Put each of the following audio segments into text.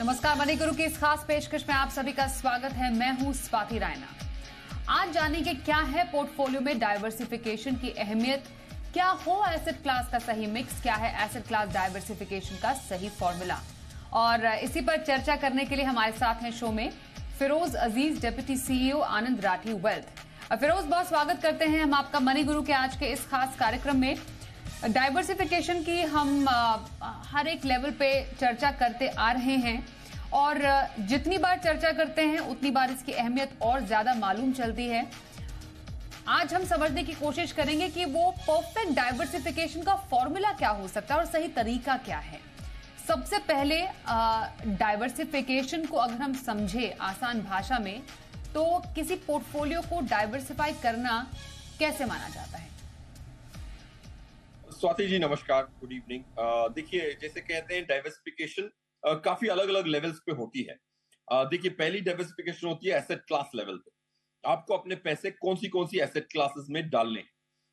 नमस्कार, मनी गुरु की इस खास पेशकश में आप सभी का स्वागत है। मैं हूं स्वाति रायना। आज जानेंगे क्या है पोर्टफोलियो में डाइवर्सिफिकेशन की अहमियत, क्या हो एसेट क्लास का सही मिक्स, क्या है एसेट क्लास डाइवर्सिफिकेशन का सही फॉर्मूला। और इसी पर चर्चा करने के लिए हमारे साथ हैं शो में फिरोज अजीज, डेप्यूटी सीईओ आनंद राठी वेल्थ। फिरोज, बहुत स्वागत करते हैं हम आपका मनी गुरु के आज के इस खास कार्यक्रम में। डाइवर्सिफिकेशन की हम हर एक लेवल पे चर्चा करते आ रहे हैं और जितनी बार चर्चा करते हैं उतनी बार इसकी अहमियत और ज्यादा मालूम चलती है। आज हम समझने की कोशिश करेंगे कि वो परफेक्ट डाइवर्सिफिकेशन का फॉर्मूला क्या हो सकता है और सही तरीका क्या है। सबसे पहले डाइवर्सिफिकेशन को अगर हम समझे आसान भाषा में, तो किसी पोर्टफोलियो को डाइवर्सिफाई करना कैसे माना जाता है? स्वाति जी नमस्कार, गुड इवनिंग। देखिए, जैसे कहते हैं डाइवर्सिफिकेशन काफी अलग अलग लेवल्स पे होती है। देखिए, पहली डाइवर्सिफिकेशन होती है एसेट क्लास लेवल पे। आपको अपने पैसे कौन सी एसेट क्लासेस में डालने हैं,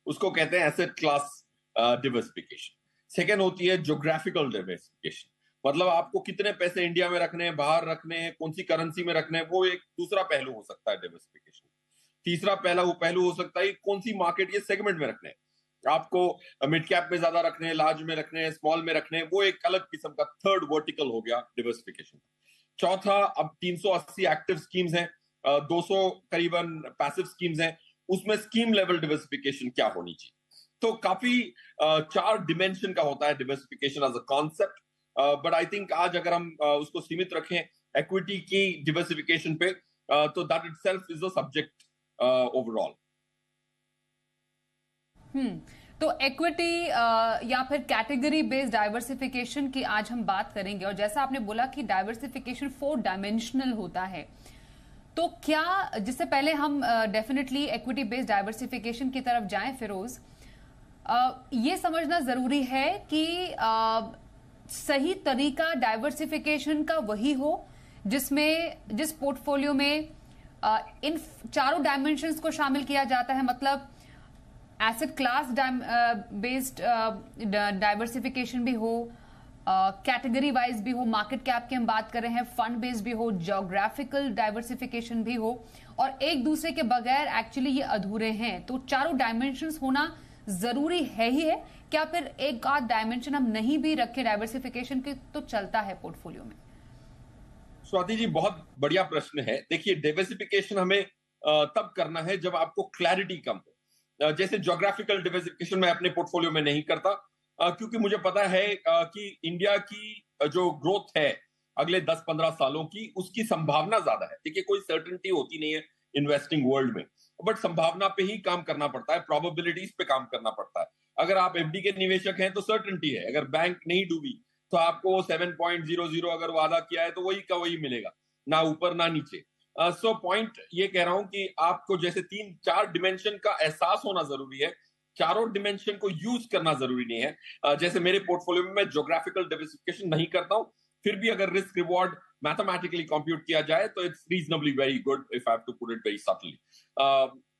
उसको कहते हैं एसेट क्लास डाइवर्सिफिकेशन। सेकेंड होती है ज्योग्राफिकल डाइवर्सिफिकेशन, मतलब आपको कितने पैसे इंडिया में रखने हैं, बाहर रखने हैं, कौन सी करेंसी में रखने हैं, वो एक दूसरा पहलू हो सकता है डाइवर्सिफिकेशन। तीसरा पहलू हो सकता है कौन सी मार्केट या सेगमेंट में रखने हैं, आपको मिड कैप में ज्यादा रखने हैं, लार्ज में रखने हैं, स्मॉल में रखने हैं, वो एक अलग किस्म का थर्ड वर्टिकल हो गया डाइवर्सिफिकेशन। चौथा, अब 380 एक्टिव स्कीम्स हैं, 200 करीबन पैसिव स्कीम्स हैं, उसमें स्कीम लेवल डाइवर्सिफिकेशन क्या होनी चाहिए। तो काफी 4 डिमेंशन का होता है diversification as a concept. But I think आज अगर हम उसको सीमित रखें इक्विटी की डाइवर्सिफिकेशन पे, तो that itself is a subject overall. तो इक्विटी या फिर कैटेगरी बेस्ड डाइवर्सिफिकेशन की आज हम बात करेंगे। और जैसा आपने बोला कि डाइवर्सिफिकेशन 4 डायमेंशनल होता है, तो क्या, जिससे पहले हम डेफिनेटली इक्विटी बेस्ड डाइवर्सिफिकेशन की तरफ जाएं फिरोज, ये समझना जरूरी है कि सही तरीका डाइवर्सिफिकेशन का वही हो जिस पोर्टफोलियो में इन चारों डायमेंशंस को शामिल किया जाता है। मतलब एसेट क्लास बेस्ड डाइवर्सिफिकेशन भी हो, कैटेगरी वाइज भी हो, मार्केट कैप की हम बात कर रहे हैं, फंड बेस्ड भी हो, ज्योग्राफिकल डाइवर्सिफिकेशन भी हो, और एक दूसरे के बगैर एक्चुअली ये अधूरे हैं। तो चारों डायमेंशंस होना जरूरी है ही है। क्या फिर एक आध डायमेंशन हम नहीं भी रखे डाइवर्सिफिकेशन के तो चलता है पोर्टफोलियो में? स्वाति जी, बहुत बढ़िया प्रश्न है। देखिए, डाइवर्सिफिकेशन हमें तब करना है जब आपको क्लैरिटी कम हो। जैसे ज्योग्राफिकल डाइवर्सिफिकेशन मैं अपने पोर्टफोलियो में नहीं करता, क्योंकि मुझे पता है कि इंडिया की जो ग्रोथ है अगले 10-15 सालों की, उसकी संभावना ज्यादा है। देखिए, कोई सर्टेनिटी होती नहीं है इन्वेस्टिंग वर्ल्ड में, बट संभावना पे ही काम करना पड़ता है, प्रोबेबिलिटीज पे काम करना पड़ता है। अगर आप एफडी के निवेशक हैं तो सर्टेनिटी है, अगर बैंक नहीं डूबी तो आपको 7.00 अगर वादा किया है तो वही का वही मिलेगा, ना ऊपर ना नीचे। सो पॉइंट ये कह रहा हूं कि आपको जैसे 3-4 डिमेंशन का एहसास होना जरूरी है, चारों डिमेंशन को यूज करना जरूरी नहीं है। जैसे मेरे पोर्टफोलियो में मैं ज्योग्राफिकल डाइवर्सिफिकेशन नहीं करता हूं, फिर भी अगर रिस्क रिवॉर्ड मैथमेटिकली कंप्यूट किया जाए तो it's reasonably very good, if I have to put it very subtly.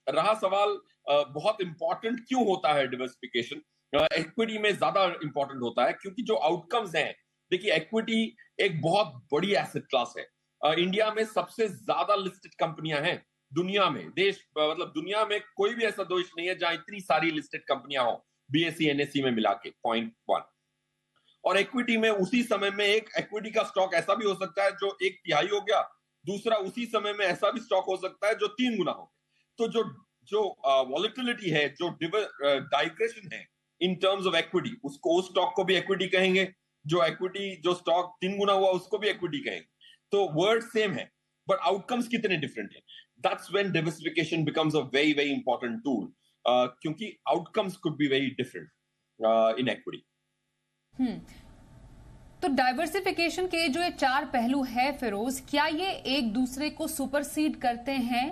रहा सवाल बहुत इंपॉर्टेंट क्यों होता है डाइवर्सिफिकेशन, इक्विटी में ज्यादा इंपॉर्टेंट होता है क्योंकि जो आउटकम्स हैं, देखिए इक्विटी एक बहुत बड़ी एसेट क्लास है। इंडिया में सबसे ज्यादा लिस्टेड कंपनियां हैं दुनिया में, मतलब दुनिया में कोई भी ऐसा देश नहीं है जहां इतनी सारी लिस्टेड कंपनियां हो, बीएसई एनएसई में मिला के, पॉइंट 1। और इक्विटी में उसी समय में एक इक्विटी का स्टॉक ऐसा भी हो सकता है जो 1/3 हो गया, दूसरा उसी समय में ऐसा भी स्टॉक हो सकता है जो 3 गुना हो गया। तो जो वॉलेटिलिटी है, जो डाइग्रेशन है इन टर्म्स ऑफ इक्विटी, उसको, उस स्टॉक को भी इक्विटी कहेंगे, जो स्टॉक 3 गुना हुआ उसको भी इक्विटी कहेंगे। तो वर्ड सेम है बट आउटकम्स कितने डिफरेंट हैं। That's when diversification becomes a very very important tool, क्योंकि outcomes could be very different in equity. तो डाइवर्सिफिकेशन के जो ये 4 पहलू है फिरोज, क्या ये एक दूसरे को सुपरसीड करते हैं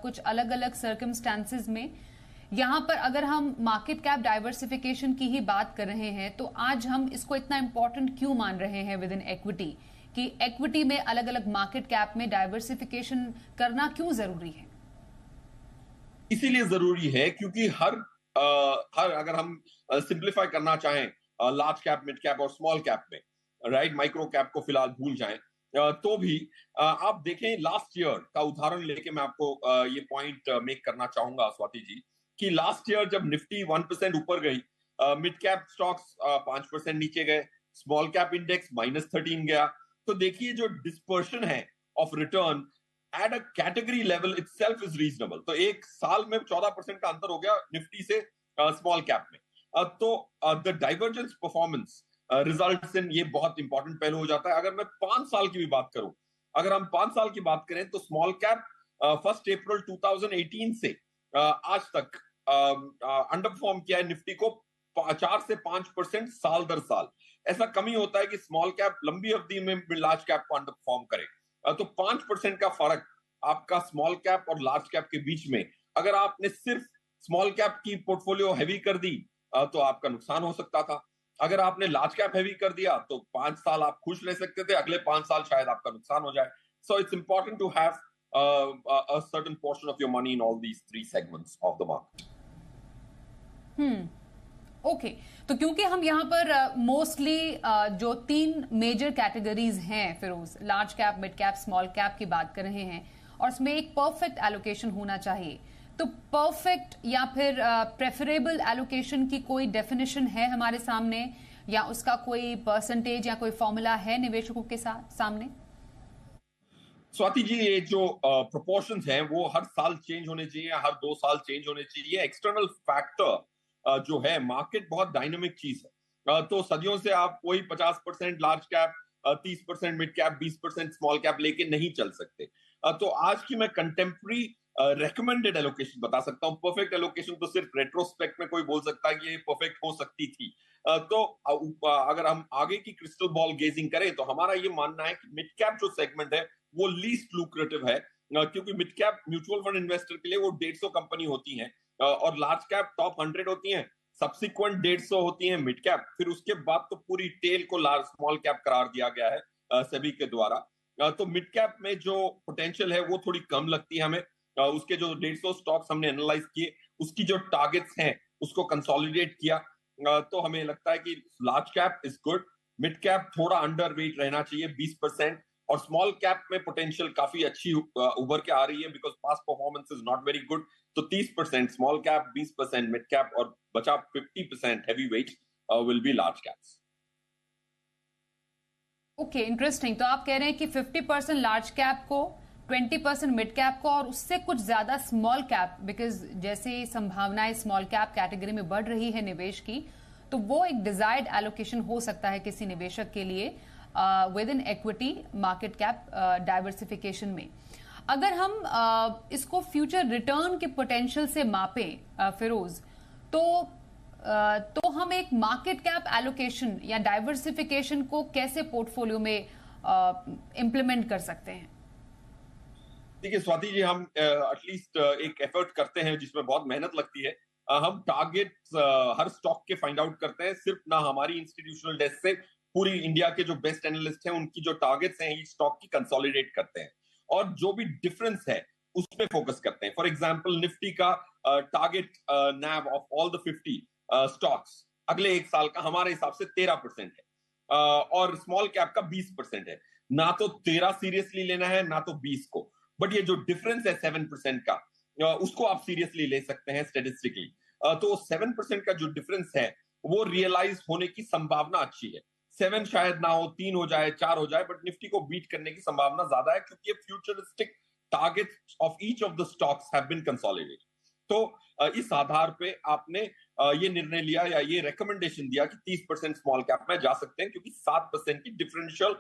कुछ अलग अलग सर्कमस्टांसेस में? यहां पर अगर हम मार्केट कैप डाइवर्सिफिकेशन की ही बात कर रहे हैं, तो आज हम इसको इतना इंपॉर्टेंट क्यों मान रहे हैं विद इन इक्विटी, कि इक्विटी में अलग अलग मार्केट कैप में डाइवर्सिफिकेशन करना क्यों जरूरी है? इसीलिए जरूरी है क्योंकि हर अगर हम सिंप्लीफाई करना चाहें लार्ज कैप, मिड कैप और स्मॉल कैप में, राइट, माइक्रो कैप को फिलहाल भूल जाएं, तो भी आप देखें लास्ट ईयर का उदाहरण लेके मैं आपको ये पॉइंट मेक करना चाहूंगा स्वाति जी, कि लास्ट ईयर जब निफ्टी 1% ऊपर गई, मिड कैप स्टॉक्स 5% नीचे गए, स्मॉल कैप इंडेक्स -13 गया। तो देखिए जो डिस्पर्शन है of return at a category level itself is reasonable. तो एक साल में 14% का अंतर हो गया निफ्टी से स्मॉल कैप में। तो the divergence performance results in, ये बहुत इंपॉर्टेंट पहलू हो जाता है। अगर मैं 5 साल की भी बात करूं, अगर हम 5 साल की बात करें तो स्मॉल कैप 1 अप्रैल 2018 से आज तक अंडर परफॉर्म किया है निफ्टी को 4 से 5% साल दर साल। ऐसा कमी होता है कि स्मॉल कैप लंबी अवधि में लार्ज कैप को अंडर परफॉर्म करे। तो 5% का फर्क आपका स्मॉल कैप और लार्ज कैप के बीच में, अगर आपने सिर्फ स्मॉल कैप की पोर्टफोलियो हैवी कर दी तो आपका नुकसान हो सकता था। अगर आपने लार्ज कैप हैवी कर दिया तो 5 साल आप खुश रह सकते थे, अगले 5 साल शायद आपका नुकसान हो जाए। So it's important to have a certain portion of your money in all these three segments of the market. Okay तो क्योंकि हम यहाँ पर मोस्टली जो 3 मेजर कैटेगरीज हैं Firoz, large cap, mid cap, small cap की बात कर रहे हैं, और उसमें एक परफेक्ट एलोकेशन होना चाहिए। तो परफेक्ट या फिर प्रेफरेबल एलोकेशन की कोई डेफिनेशन है हमारे सामने, या उसका कोई परसेंटेज या कोई फॉर्मूला है निवेशकों के सामने? स्वाति जी, ये जो प्रोपोर्शंस हैं वो हर साल चेंज होने चाहिए, हर 2 साल चेंज होने चाहिए। एक्सटर्नल फैक्टर जो है, मार्केट बहुत डायनामिक चीज है। तो सदियों से आप कोई 50% large cap, 30% mid cap, 20% small cap लेके नहीं चल सकते। तो आज की मैं कंटेम्प्रेरी रेकमेंडेड एलोकेशन बता सकता हूँ। परफेक्ट एलोकेशन तो सिर्फ रेट्रोस्पेक्ट में कोई बोल सकता है कि ये परफेक्ट हो सकती थी। तो अगर हम आगे की क्रिस्टल बॉल गेजिंग करें तो हमारा ये मानना है कि मिड कैप जो सेगमेंट है वो लीस्ट लुक्रेटिव है, क्योंकि mid cap mutual fund investor के लिए वो 150 कंपनी होती हैं, और लार्ज कैप टॉप 100 होती हैं, सब्सिक्वेंट 150 होती हैं मिड कैप, फिर उसके बाद तो पूरी टेल को लार्ज स्मॉल कैप करार दिया गया है सेबी के द्वारा। तो मिड कैप में जो पोटेंशियल है वो थोड़ी कम लगती है हमें। उसके जो 150 स्टॉक्स हमने एनालाइज किए, उसकी जो टारगेट्स हैं उसको कंसोलिडेट किया, तो हमें लगता है कि large cap is good, mid cap थोड़ा अंडर वेट रहना चाहिए 20%, और स्मॉल कैप में पोटेंशियल काफी अच्छी उभर के आ रही है, because past performance is not very good. तो 30% स्मॉल कैप, 20% मिड कैप, और बचा 50% heavy weight will be large caps. Okay, interesting. तो आप कह रहे हैं कि 50% लार्ज कैप को, 20% मिड कैप को, और उससे कुछ ज्यादा स्मॉल कैप, बिकॉज जैसे संभावनाएं स्मॉल कैप कैटेगरी में बढ़ रही है निवेश की, तो वो एक डिजायर्ड एलोकेशन हो सकता है किसी निवेशक के लिए with in equity market cap diversification में। अगर हम इसको फ्यूचर रिटर्न के पोटेंशियल से मापें फिरोज, तो हम एक मार्केट कैप एलोकेशन या डाइवर्सिफिकेशन को कैसे पोर्टफोलियो में इंप्लीमेंट कर सकते हैं? देखिए स्वाति जी, हम एटलीस्ट एक एफर्ट करते हैं जिसमें बहुत मेहनत लगती है। हम टारगेट हर स्टॉक के फाइंड आउट करते हैं, सिर्फ ना हमारी इंस्टीट्यूशनल डेस्क से, पूरी इंडिया के जो बेस्ट एनालिस्ट हैं उनकी जो टारगेट्स हैं इस स्टॉक की कंसोलिडेट करते हैं, और जो भी डिफरेंस है उस पे फोकस करते हैं। फॉर एग्जांपल निफ्टी का target naive of all the 50 stocks अगले एक साल का हमारे हिसाब से 13% है, और स्मॉल कैप का 20% है। ना तो 13 सीरियसली लेना है ना तो 20 को, बट ये जो डिफरेंस है 7% का, उसको आप सीरियसली ले सकते हैं स्टेटिस्टिकली। तो 7% का जो डिफरेंस है वो रियलाइज होने की संभावना अच्छी है। 7 शायद ना हो, 3 हो जाए, 4 हो जाए, बट निफ्टी को बीट करने की संभावना ज्यादा है, क्योंकि ये futuristic target of each of the stocks have been consolidated. तो इस आधार पे आपने ये निर्णय लिया या ये रिकमेंडेशन दिया कि 30% स्मॉल कैप में जा सकते हैं, क्योंकि 7% की डिफरेंशियल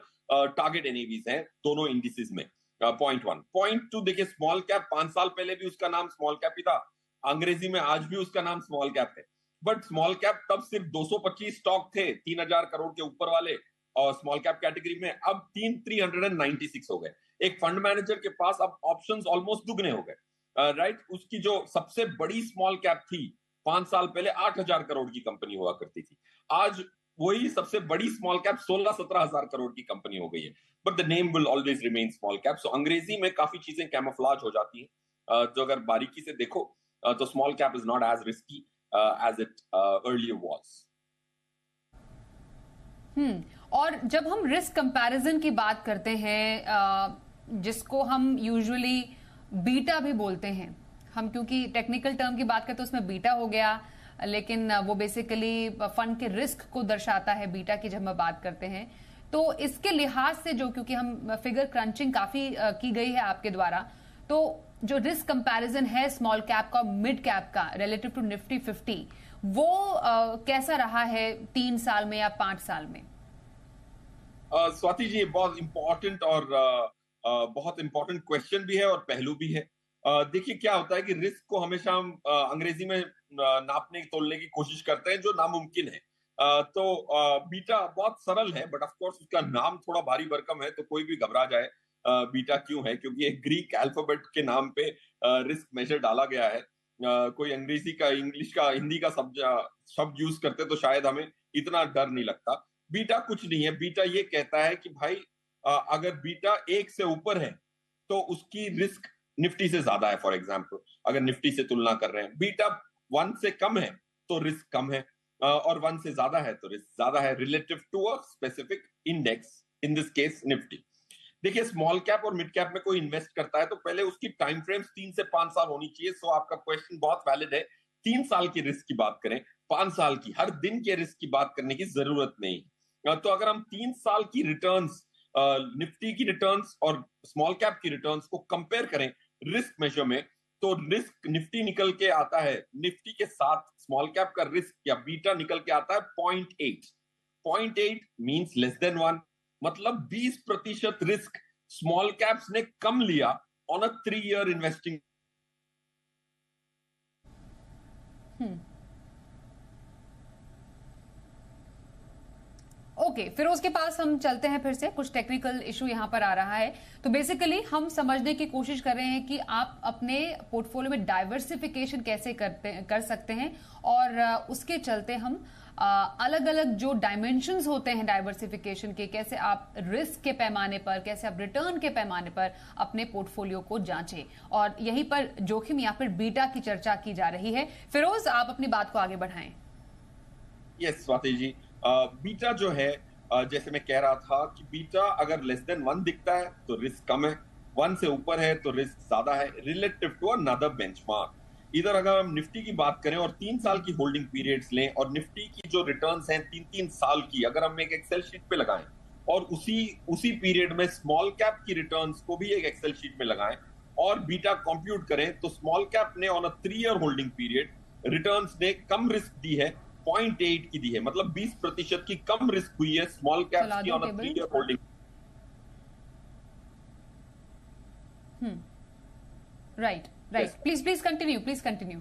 टारगेट एनएवीज हैं दोनों इंडिसेस में। पॉइंट 1। पॉइंट 2, देखिए स्मॉल कैप 5 साल पहले भी उसका नाम स्मॉल कैप ही था, अंग्रेजी में आज भी उसका नाम स्मॉल कैप है, बट स्मॉल कैप तब सिर्फ 225 स्टॉक थे 3000 करोड़ के ऊपर वाले, और स्मॉल कैप कैटेगरी में अब 396 हो गए। एक फंड मैनेजर के पास अब ऑप्शंस ऑलमोस्ट दुगने हो गए, राइट। उसकी जो सबसे बड़ी स्मॉल कैप थी 5 साल पहले 8000 करोड़ की कंपनी हुआ करती थी, आज वही सबसे बड़ी स्मॉल कैप 16-17 हजार करोड़ की कंपनी हो गई है, but the name will always remain small cap. So अंग्रेजी में काफी चीजें कैमोफ्लेज हो जाती हैं, जो अगर बारीकी से देखो तो small cap is not as risky as it earlier was. और जब हम रिस्क कंपैरिजन की बात करते हैं, जिसको हम यूजुअली बीटा भी बोलते हैं, हम क्योंकि टेक्निकल टर्म की बात करते हैं उसमें बीटा हो गया, लेकिन वो बेसिकली फंड के रिस्क को दर्शाता है बीटा की जब हम बात करते हैं। तो इसके लिहाज से जो, क्योंकि हम फिगर क्रंचिंग काफी की गई है आपके द्वारा, तो जो रिस्क कंपैरिजन है स्मॉल कैप का, मिड कैप का रिलेटिव टू निफ्टी 50, वो कैसा रहा है 3 साल में या 5 साल में? स्वाति जी, ये बहुत इंपॉर्टेंट और बहुत इंपॉर्टेंट क्वेश्चन भी है और पहलू भी है। देखिए क्या होता है कि रिस्क को हमेशा हम अंग्रेजी में नापने तोलने की कोशिश करते हैं, जो नामुमकिन है। तो बीटा बहुत सरल है, बट ऑफ कोर्स उसका नाम थोड़ा भारी भरकम है, तो कोई भी घबरा जाए बीटा क्यों है, क्योंकि एक ग्रीक अल्फाबेट के नाम पे रिस्क मेजर डाला गया है। कोई अंग्रेजी का, इंग्लिश का, हिंदी का शब्द यूज करते तो शायद हमें इतना डर नहीं लगता। बीटा कुछ नहीं है, बीटा ये कहता है कि भाई अगर बीटा 1 से ऊपर है तो उसकी रिस्क निफ्टी से ज्यादा है। फॉर एग्जांपल, अगर निफ्टी से तुलना कर रहे हैं, बीटा 1 से कम है तो रिस्क कम है, और 1 से ज्यादा है तो रिस्क ज्यादा है, relative to a specific index, in this case Nifty. देखिए, स्मॉल कैप और मिड कैप में कोई इन्वेस्ट करता है तो पहले उसकी टाइम फ्रेम्स 3 से 5 साल होनी चाहिए। सो आपका क्वेश्चन बहुत वैलिड है। 3 साल की रिस्क की बात करें, 5 साल की, हर दिन के रिस्क की बात करने की जरूरत नहीं। तो अगर हम 3 साल की रिटर्न्स, निफ्टी की रिटर्न्स और स्मॉल कैप की रिटर्न्स को कंपेयर करें रिस्क मेजर में, तो रिस्क निफ्टी निकल के आता है, निफ्टी के साथ स्मॉल कैप का रिस्क या बीटा निकल के आता है 0.8। 0.8 मींस लेस देन 1, मतलब 20% रिस्क स्मॉल कैप्स ने कम लिया on a 3-year investing. Okay, Firoz के पास हम चलते हैं फिर से, कुछ टेक्निकल इशू यहां पर आ रहा है। तो बेसिकली हम समझने की कोशिश कर रहे हैं कि आप अपने पोर्टफोलियो में डाइवर्सिफिकेशन कैसे कर सकते हैं, और उसके चलते हम अलग अलग जो डायमेंशंस होते हैं डाइवर्सिफिकेशन के, कैसे आप रिस्क के पैमाने पर, कैसे आप रिटर्न के पैमाने पर अपने पोर्टफोलियो को जांचें, और यहीं पर जोखिम या फिर बीटा की चर्चा की जा रही है। फिरोज, आप अपनी बात को आगे बढ़ाएं। यस स्वाति जी, बीटा जो है, जैसे मैं कह रहा था कि बीटा अगर लेस देन 1 दिखता है तो रिस्क कम है, 1 से ऊपर है तो रिस्क ज्यादा है, रिलेटिव टू अनदर बेंचमार्क। इधर अगर हम निफ्टी की बात करें और 3 साल की होल्डिंग पीरियड्स लें, और निफ्टी की जो रिटर्न्स हैं 3-3 साल की, अगर हम एक एक्सेल शीट पे लगाएं और उसी पीरियड में स्मॉल कैप की रिटर्न्स को भी एक एक्सेल शीट में लगाएं और बीटा कंप्यूट करें, तो स्मॉल कैप ने on a 3-year holding period returns ने कम रिस्क दी है, 0.8 की दी है, मतलब 20% की कम रिस्क हुई है स्मॉल कैप्स की ऑन अ 3-year होल्डिंग। Right, please continue.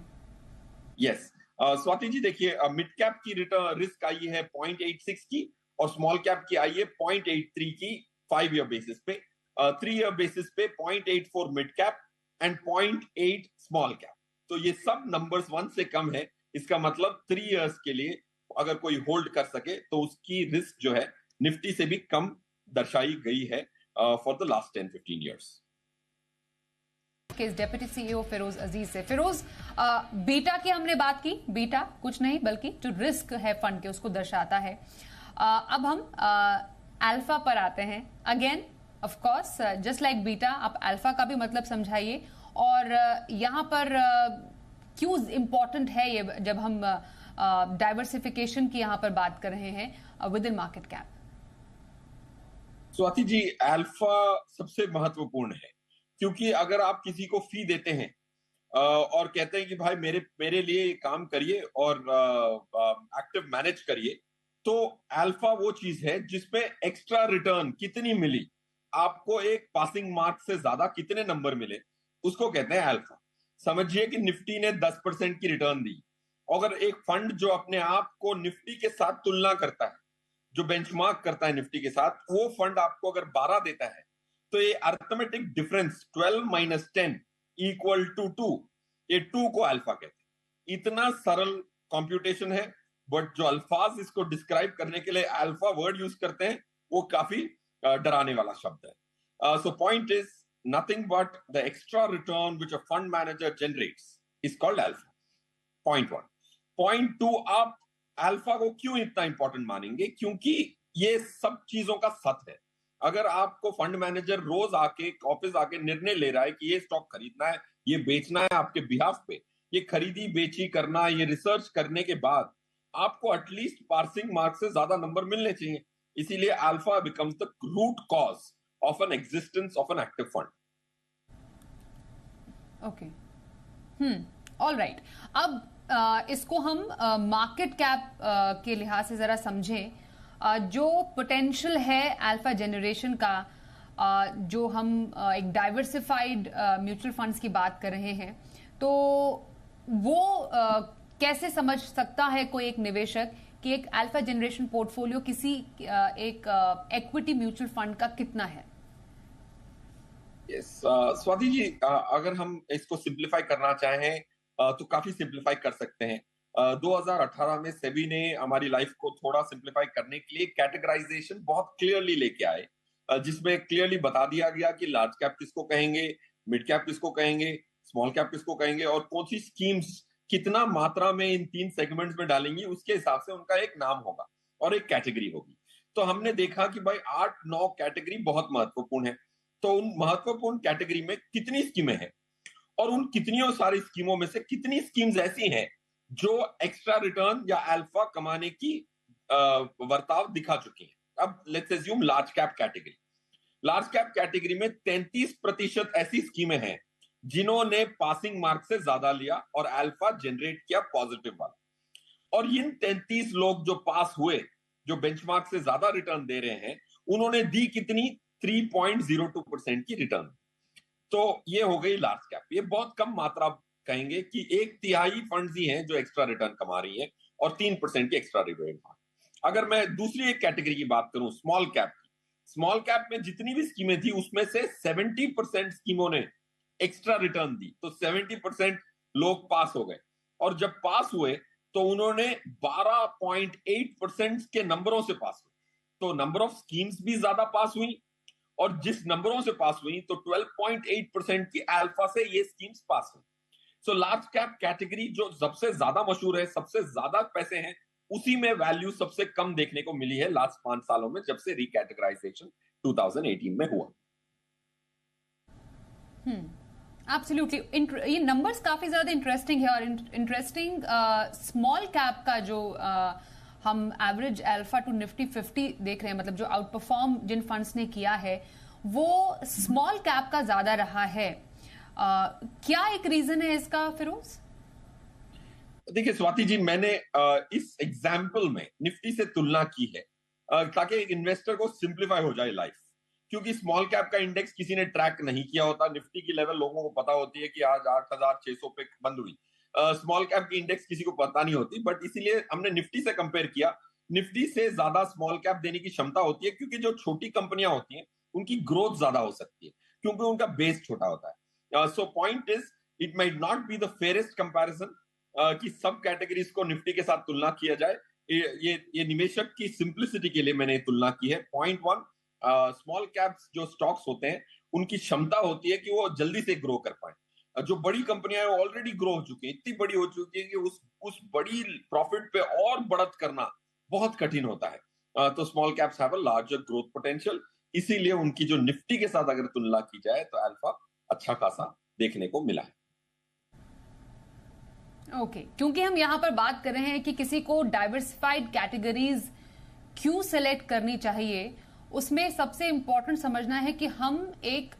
Yes, Swati ji, देखिए, मिड कैप की रिटर्न रिस्क आई है 0.86 की, और स्मॉल कैप की आई है 0.83 की 5-year बेसिस पे। 3-year बेसिस पे 0.84 mid cap and 0.8 small cap. तो ये सब नंबर्स 1 से कम है, इसका मतलब 3 years के लिए अगर कोई होल्ड कर सके तो उसकी रिस्क जो है निफ्टी से भी कम दर्शाई गई है for the last 10-15 years। Deputy CEO Firoz Aziz से। फिरोज, बीटा की हमने बात की, बीटा कुछ नहीं बल्कि जो रिस्क है फंड के उसको दर्शाता है। अब हम अल्फा पर आते हैं। Again of course just like beta, आप अल्फा का भी मतलब समझाइए, और यहां पर क्यों इंपॉर्टेंट है ये जब हम डाइवर्सिफिकेशन की यहां पर बात कर रहे हैं within market cap. Swati ji, alpha सबसे महत्वपूर्ण है, क्योंकि अगर आप किसी को फी देते हैं और कहते हैं कि भाई मेरे लिए काम करिए और एक्टिव मैनेज करिए, तो अल्फा वो चीज है जिसमें एक्स्ट्रा रिटर्न कितनी मिली, आपको एक पासिंग मार्क से ज्यादा कितने नंबर मिले, उसको कहते हैं अल्फा। समझिए कि निफ्टी ने 10% की रिटर्न दी, अगर एक फंड जो अपने आप को निफ्टी के साथ तुलना करता है, जो बेंचमार्क करता है निफ्टी के साथ, वो फंड आपको अगर 12 देता है, तो ये arithmetic difference 12 minus 10 equal to 2, ये 2 को अल्फा कहते हैं। इतना सरल कंप्यूटेशन है, बट जो अल्फाज इसको डिस्क्राइब करने के लिए अल्फा वर्ड यूज करते हैं, वो काफी डराने वाला शब्द है। So point is nothing but the extra return which a fund manager generates is called alpha. Point 1। Point 2, आप अल्फा को क्यों इतना इंपॉर्टेंट मानेंगे? क्योंकि ये सब चीजों का सत है। अगर आपको फंड मैनेजर रोज आके ऑफिस आके निर्णय ले रहा है कि ये स्टॉक खरीदना है, ये बेचना है आपके बिहाफ पे, ये खरीदी बेची करना, ये रिसर्च करने के बाद आपको एटलीस्ट पासिंग मार्क से ज्यादा नंबर मिलने चाहिए। इसीलिए alpha becomes the root cause of an existence of an active fund. Okay, all right. अब इसको हम मार्केट कैप के लिहाज से जरा समझें। जो पोटेंशियल है अल्फा जनरेशन का, जो हम एक डाइवर्सिफाइड म्यूचुअल फंड्स की बात कर रहे हैं, तो वो कैसे समझ सकता है कोई एक निवेशक कि एक अल्फा जनरेशन पोर्टफोलियो किसी एक इक्विटी म्यूचुअल फंड का कितना है? स्वाति जी, अगर हम इसको सिंप्लीफाई करना चाहें तो काफी सिंप्लीफाई कर सकते हैं। 2018 में सेबी ने हमारी लाइफ को थोड़ा सिंप्लीफाई करने के लिए कैटेगराइजेशन बहुत क्लियरली लेके आए, जिसमें क्लियरली बता दिया गया कि लार्ज कैप किसको कहेंगे, मिड कैप किसको कहेंगे, स्मॉल कैप किसको कहेंगे, और कौन सी स्कीम्स कितना मात्रा में इन 3 सेगमेंट्स में डालेंगी, उसके हिसाब से उनका एक नाम होगा और एक कैटेगरी होगी। तो हमने देखा कि भाई 8-9 कैटेगरी बहुत महत्वपूर्ण है। तो उन महत्वपूर्ण कैटेगरी में कितनी स्कीमें हैं और उन कितनी सारी स्कीमों में से कितनी स्कीम्स ऐसी हैं जो एक्स्ट्रा रिटर्न या अल्फा कमाने की वर्ताव दिखा चुकी हैं। अब let's assume large cap category. Large cap category में 33% ऐसी स्कीमें हैं जिन्होंने पासिंग मार्क से ज्यादा लिया और अल्फा जनरेट किया पॉजिटिव वाला। और इन 33 लोग जो पास हुए, जो बेंचमार्क से ज्यादा रिटर्न दे रहे हैं, उन्होंने दी कितनी? 3.02% की रिटर्न। तो ये हो गई लार्ज कैप। ये बहुत कम मात्रा कहेंगे कि 1/3 फंड्स ही हैं जो एक्स्ट्रा रिटर्न कमा रही हैं और 3% की एक्स्ट्रा रिटर्न। अगर मैं दूसरी एक कैटेगरी की बात करूं, स्मॉल कैप की, स्मॉल कैप में जितनी भी स्कीमें थी उसमें से 70% स्कीमों ने एक्स्ट्रा रिटर्न दी, तो 70% लोग पास हो गए। और जब पास हुए तो उन्होंने 12.8% के नंबरों से पास हुए। तो नंबर ऑफ स्कीम्स भी ज्यादा पास हुई, और जिस नंबरों से पास हुई तो 12.8% की अल्फा से ये स्कीम्स पास हुई। सो लार्ज कैप कैटेगरी जो सबसे ज्यादा मशहूर है, सबसे ज्यादा पैसे हैं, उसी में वैल्यू सबसे कम देखने को मिली है लास्ट 5 सालों में, जब से रिकैटेगराइजेशन 2018 में हुआ। एब्सोल्युटली। ये नंबर्स काफी ज्यादा इंटरेस्टिंग है, और इंटरेस्टिंग स्मॉल कैप का जो हम एवरेज अल्फा टू निफ्टी 50 देख रहे हैं, मतलब जो आउट परफॉर्म जिन फंड्स ने किया है वो स्मॉल कैप का ज्यादा रहा है। क्या एक रीजन है इसका, फिरोज? देखिए स्वाति जी, मैंने इस एग्जाम्पल में निफ्टी से तुलना की है ताकि इन्वेस्टर को सिंप्लीफाई हो जाए लाइफ। क्योंकि स्मॉल कैप का इंडेक्स किसी ने ट्रैक नहीं किया होता, निफ्टी की लेवल लोगों को पता होती है कि आज 8,600 पे बंद हुई। स्मॉल कैप की इंडेक्स किसी को पता नहीं होती, बट इसीलिए हमने निफ्टी से कंपेयर किया। निफ्टी से ज्यादा स्मॉल कैप देने की क्षमता होती है, क्योंकि जो छोटी कंपनियां होती हैं उनकी ग्रोथ ज्यादा हो सकती है, क्योंकि उनका बेस छोटा होता है। So point is, it might not be the fairest comparison कि सब कैटेगरीज को निफ्टी के साथ तुलना किया जाए। ये निवेशक की सिंप्लिसिटी के लिए मैंने तुलना की है। पॉइंट 1, स्मॉल कैप्स जो स्टॉक्स होते हैं उनकी क्षमता होती है कि वो जल्दी से ग्रो कर पाए। जो बड़ी कंपनियां ऑलरेडी ग्रो हो चुकी हैं, इतनी बड़ी हो चुकी है कि उस बड़ी प्रॉफिट पे और बढ़त करना बहुत कठिन होता है। तो small caps have a larger growth potential, इसीलिए उनकी जो निफ्टी के साथ अगर तुलना की जाए तो अल्फा अच्छा खासा देखने को मिला है। ओके, क्योंकि हम यहां पर बात कर रहे हैं कि किसी को डाइवर्सिफाइड कैटेगरीज क्यों सेलेक्ट करनी चाहिए, उसमें सबसे इंपॉर्टेंट समझना है कि हम एक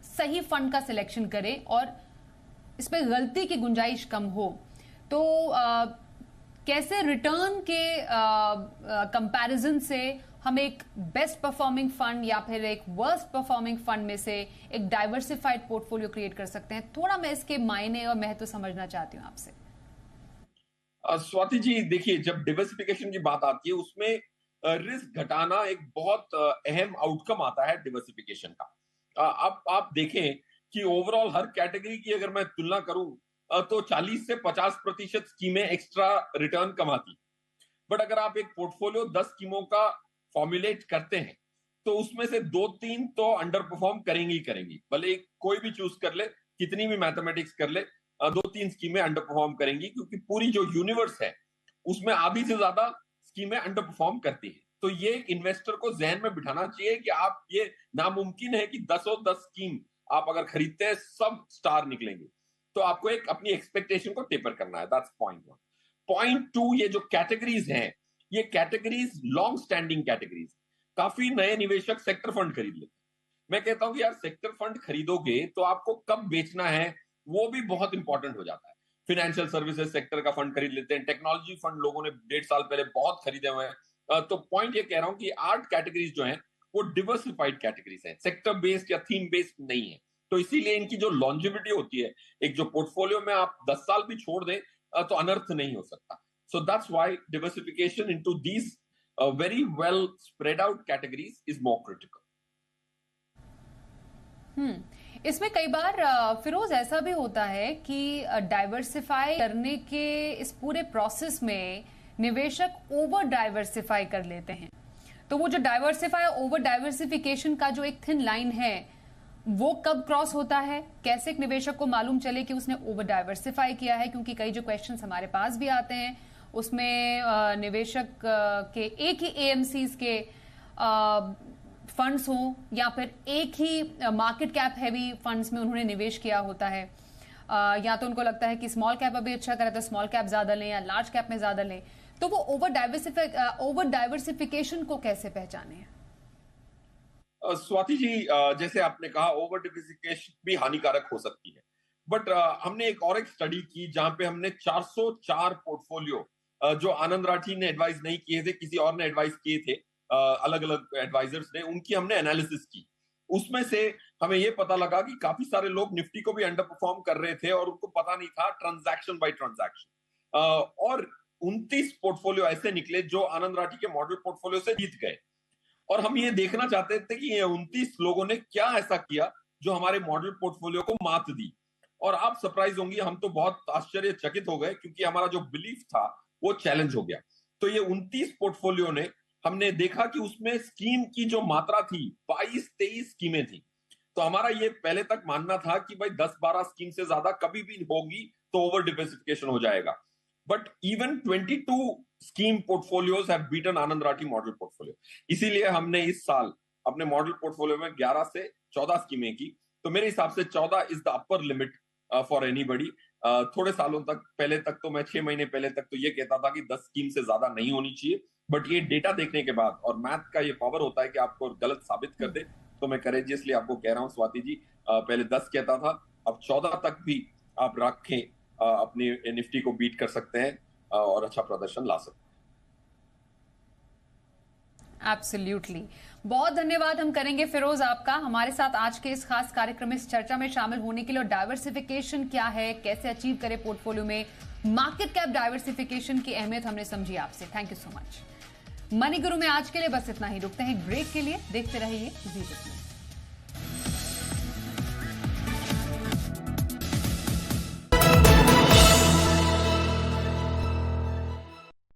सही फंड का सिलेक्शन करें और इस पर गलती की गुंजाइश कम हो। तो कैसे रिटर्न के कंपैरिजन से हम एक बेस्ट परफॉर्मिंग फंड या फिर एक वर्स्ट परफॉर्मिंग फंड में से एक डाइवर्सिफाइड पोर्टफोलियो क्रिएट कर सकते हैं, थोड़ा मैं इसके मायने और महत्व समझना चाहती हूं आपसे। स्वाति जी, देखिए, जब डिवर्सिफिकेशन की बात आती है उसमें रिस्क घटाना एक बहुत अहम आउटकम आता है डिवर्सिफिकेशन का। अब आप देखें कि ओवरऑल हर कैटेगरी की अगर मैं तुलना करूं तो 40 से 50% स्कीमें एक्स्ट्रा रिटर्न कमाती। बट अगर आप एक पोर्टफोलियो 10 स्कीमों का फॉर्मुलेट करते हैं तो उसमें से 2-3 तो अंडर परफॉर्म करेंगी ही करेंगी, भले कोई भी चूज कर ले, कितनी भी मैथमेटिक्स कर ले, 2-3 स्कीमें अंडर परफॉर्म करेंगी, क्योंकि पूरी जो यूनिवर्स है उसमें आधी से ज्यादा स्कीमें अंडर परफॉर्म करती है। तो ये इन्वेस्टर को जहन में बिठाना चाहिए कि आप ये नामुमकिन है कि 10 स्कीम आप अगर खरीदते हैं सब स्टार निकलेंगे। तो आपको एक अपनी एक्सपेक्टेशन को टेपर करना है। That's point 1। पॉइंट 2, ये जो कैटेगरीज हैं, ये कैटेगरीज लॉन्ग स्टैंडिंग कैटेगरीज। काफी नए निवेशक सेक्टर फंड खरीद लेते हैं। मैं कहता हूं कि यार सेक्टर फंड खरीदोगे तो आपको कब बेचना है वो भी बहुत इंपॉर्टेंट हो जाता है। फाइनेंशियल सर्विसेज सेक्टर का फंड खरीद लेते हैं, टेक्नोलॉजी फंड लोगों ने 1.5 साल पहले बहुत खरीदे हुए हैं। तो पॉइंट ये कह रहा हूं कि 8 कैटेगरीज जो हैं वो डिवर्सिफाइड कैटेगरीज हैं, सेक्टर बेस्ड या थीम बेस्ड नहीं है। तो इसीलिए इनकी जो लॉन्जिविटी होती है, एक जो पोर्टफोलियो में आप 10 साल भी छोड़ दें तो अनर्थ नहीं हो सकता। So that's why diversification into these very well spread out categories is more critical. इसमें कई बार फिरोज ऐसा भी होता है कि डाइवर्सिफाई करने के इस पूरे प्रोसेस में निवेशक ओवर डाइवर्सिफाई कर लेते हैं। तो वो जो डाइवर्सिफाई ओवर डाइवर्सिफिकेशन का जो एक थिन लाइन है वो कब क्रॉस होता है, कैसे एक निवेशक को मालूम चले कि उसने ओवर डाइवर्सिफाई किया है? क्योंकि कई जो क्वेश्चंस हमारे पास भी आते हैं उसमें निवेशक के एक ही एएमसीज के फंड्स हो या फिर एक ही मार्केट कैप हैवी फंड्स में उन्होंने निवेश किया होता है, या तो उनको लगता है कि स्मॉल कैप अभी अच्छा करे तो स्मॉल कैप ज्यादा लें या लार्ज कैप में ज्यादा लें। तो वो ओवर डाइवर्सिफिकेशन को कैसे पहचाने? स्वाति जी, जैसे आपने कहा ओवर डाइवर्सिफिकेशन भी हानिकारक हो सकती है, बट हमने एक और एक स्टडी की जहां पे हमने 404 पोर्टफोलियो जो आनंद राठी ने एडवाइस नहीं किए थे, किसी और ने एडवाइस किए थे, अलग अलग एडवाइजर्स ने, उनकी हमने एनालिसिस की। उसमें से हमें यह पता लगा कि काफी सारे लोग निफ्टी को भी अंडर परफॉर्म कर रहे थे और उनको पता नहीं था ट्रांजैक्शन बाय ट्रांजैक्शन। और 29 पोर्टफोलियो ऐसे निकले जो आनंद राठी के मॉडल पोर्टफोलियो से जीत गए। और हम ये देखना चाहते थे कि ये 29 लोगों ने क्या ऐसा किया जो हमारे मॉडल पोर्टफोलियो को मात दी। और आप सरप्राइज होंगी, हम तो बहुत आश्चर्यचकित हो गए क्योंकि हमारा जो बिलीफ था वो चैलेंज हो गया। तो ये 29 पोर्टफोलियो ने हमने देखा कि उसमें स्कीम की जो मात्रा थी 22-23 स्कीमें थी। तो हमारा ये पहले तक मानना था कि भाई 10-12 स्कीम से ज्यादा कभी भी होगी तो ओवर डिवर्सिफिकेशन हो जाएगा। But even 22 scheme portfolios have beaten Anand Rathi model portfolio. इसीलिए हमने इस साल अपने मॉडल पोर्टफोलियो में 11 से 14 स्कीमें की। तो मेरे हिसाब से 14 is the upper limit for anybody. थोड़े सालों तक, पहले तक तो मैं 6 महीने पहले तक तो ये कहता था कि 10 स्कीम से ज्यादा नहीं होनी चाहिए, बट ये डेटा देखने के बाद, और मैथ का ये पावर होता है कि आपको गलत साबित कर दे, तो मैं करेजियसली आपको कह रहा हूं स्वाति जी, पहले 10 कहता था, अब 14 तक भी आप रखें, अपनी निफ्टी को बीट कर सकते हैं और अच्छा प्रदर्शन ला सकते हैं। एब्सोल्युटली। बहुत धन्यवाद हम करेंगे फिरोज आपका हमारे साथ आज के इस खास कार्यक्रम में इस चर्चा में शामिल होने के लिए। और डाइवर्सिफिकेशन क्या है, कैसे अचीव करें पोर्टफोलियो में मार्केट कैप डाइवर्सिफिकेशन की अहमियत हमने समझी आपसे। Thank you so much. Money गुरु में आज के लिए बस इतना ही। रुकते हैं ब्रेक के लिए, देखते रहिए जी।